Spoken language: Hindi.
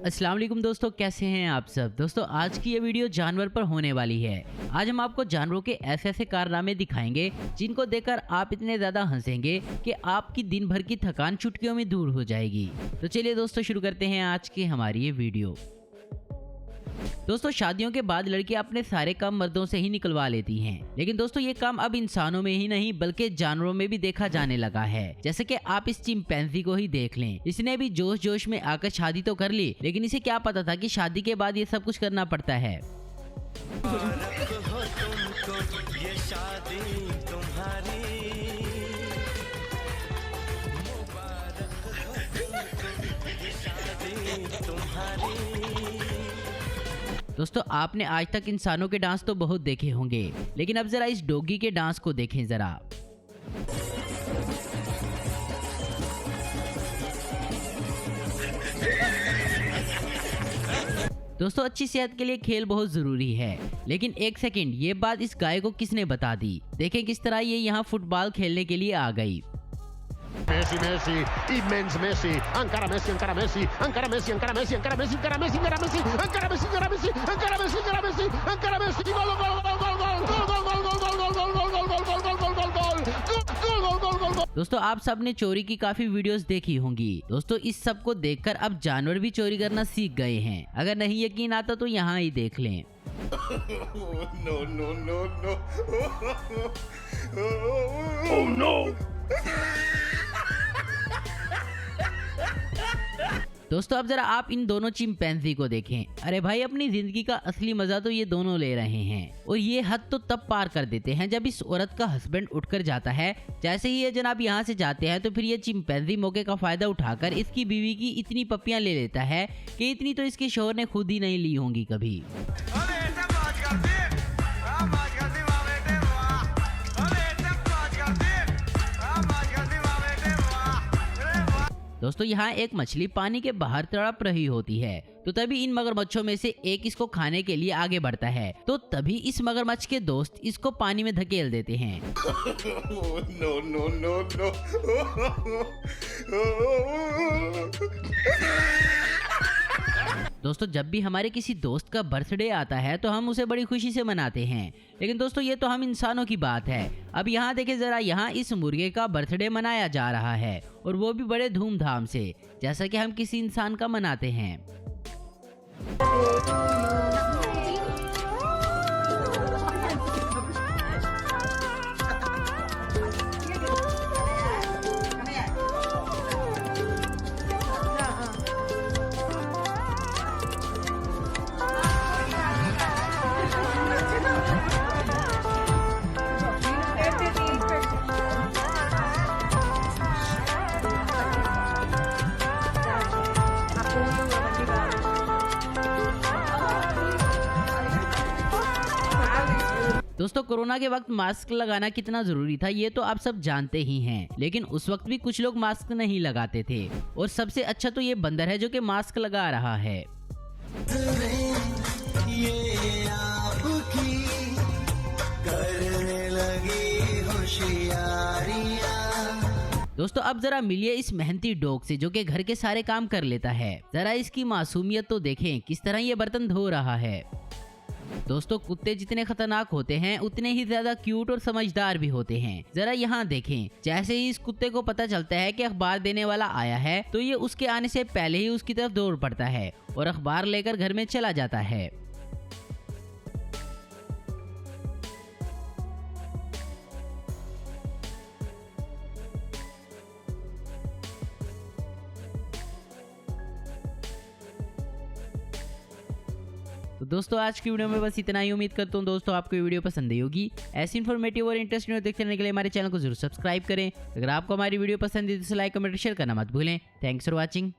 अस्सलाम वालेकुम दोस्तों, कैसे हैं आप सब। दोस्तों आज की ये वीडियो जानवर पर होने वाली है। आज हम आपको जानवरों के ऐसे ऐसे कारनामे दिखाएंगे जिनको देखकर आप इतने ज्यादा हंसेंगे कि आपकी दिन भर की थकान चुटकियों में दूर हो जाएगी। तो चलिए दोस्तों शुरू करते हैं आज की हमारी ये वीडियो। दोस्तों शादियों के बाद लड़कियां अपने सारे काम मर्दों से ही निकलवा लेती हैं, लेकिन दोस्तों ये काम अब इंसानों में ही नहीं बल्कि जानवरों में भी देखा जाने लगा है। जैसे कि आप इस चिंपैंजी को ही देख लें, इसने भी जोश जोश में आकर शादी तो कर ली, लेकिन इसे क्या पता था कि शादी के बाद ये सब कुछ करना पड़ता है। दोस्तों आपने आज तक इंसानों के डांस तो बहुत देखे होंगे, लेकिन अब जरा इस डॉगी के डांस को देखें जरा। दोस्तों अच्छी सेहत के लिए खेल बहुत जरूरी है, लेकिन एक सेकंड, ये बात इस गाय को किसने बता दी। देखें किस तरह ये यहाँ फुटबॉल खेलने के लिए आ गई। Messi, Messi, immens Messi, encara Messi, encara Messi, encara Messi, encara Messi, encara Messi, encara Messi, encara Messi, encara Messi, encara Messi, encara Messi, encara Messi, encara Messi, gol, gol, gol, gol, gol, gol, gol, gol, gol, gol, gol, gol, gol, gol, gol, gol, gol, gol, gol। दोस्तों आप सब ने चोरी की काफी वीडियोस देखी होंगी। दोस्तों इस सब को देखकर अब जानवर भी चोरी करना सीख गए हैं। अगर नहीं यकीन आता तो यहाँ ही देख लें। No, no, no, no. Oh no! दोस्तों अब जरा आप इन दोनों चिंपैंजी को देखें। अरे भाई अपनी जिंदगी का असली मजा तो ये दोनों ले रहे हैं, और ये हद तो तब पार कर देते हैं जब इस औरत का हस्बैंड उठकर जाता है। जैसे ही ये जनाब यहाँ से जाते हैं तो फिर ये चिंपैंजी मौके का फायदा उठाकर इसकी बीवी की इतनी पप्पियां ले लेता है कि इतनी तो इसके शोहर ने खुद ही नहीं ली होंगी कभी। दोस्तों यहाँ एक मछली पानी के बाहर तड़प रही होती है, तो तभी इन मगरमच्छों में से एक इसको खाने के लिए आगे बढ़ता है, तो तभी इस मगरमच्छ के दोस्त इसको पानी में धकेल देते हैं। No, no, no, no. दोस्तों जब भी हमारे किसी दोस्त का बर्थडे आता है तो हम उसे बड़ी खुशी से मनाते हैं, लेकिन दोस्तों ये तो हम इंसानों की बात है। अब यहाँ देखें जरा, यहाँ इस मुर्गे का बर्थडे मनाया जा रहा है, और वो भी बड़े धूमधाम से, जैसा कि हम किसी इंसान का मनाते हैं। दोस्तों कोरोना के वक्त मास्क लगाना कितना जरूरी था ये तो आप सब जानते ही हैं, लेकिन उस वक्त भी कुछ लोग मास्क नहीं लगाते थे, और सबसे अच्छा तो ये बंदर है जो कि मास्क लगा रहा है। ये आपकी करने लगी होशियारियां। दोस्तों अब जरा मिलिए इस मेहनती डॉग से जो कि घर के सारे काम कर लेता है। जरा इसकी मासूमियत तो देखें, किस तरह ये बर्तन धो रहा है। दोस्तों कुत्ते जितने खतरनाक होते हैं उतने ही ज्यादा क्यूट और समझदार भी होते हैं। जरा यहाँ देखें, जैसे ही इस कुत्ते को पता चलता है कि अखबार देने वाला आया है तो ये उसके आने से पहले ही उसकी तरफ दौड़ पड़ता है और अखबार लेकर घर में चला जाता है। तो दोस्तों आज की वीडियो में बस इतना ही। उम्मीद करता हूँ दोस्तों आपको ये वीडियो पसंद आई होगी। ऐसी इन्फॉर्मेटिव और इंटरेस्टिंग देखते रहने के लिए हमारे चैनल को जरूर सब्सक्राइब करें। अगर आपको हमारी वीडियो पसंद है तो लाइक कमेंट शेयर करना मत भूलें। Thanks for watching.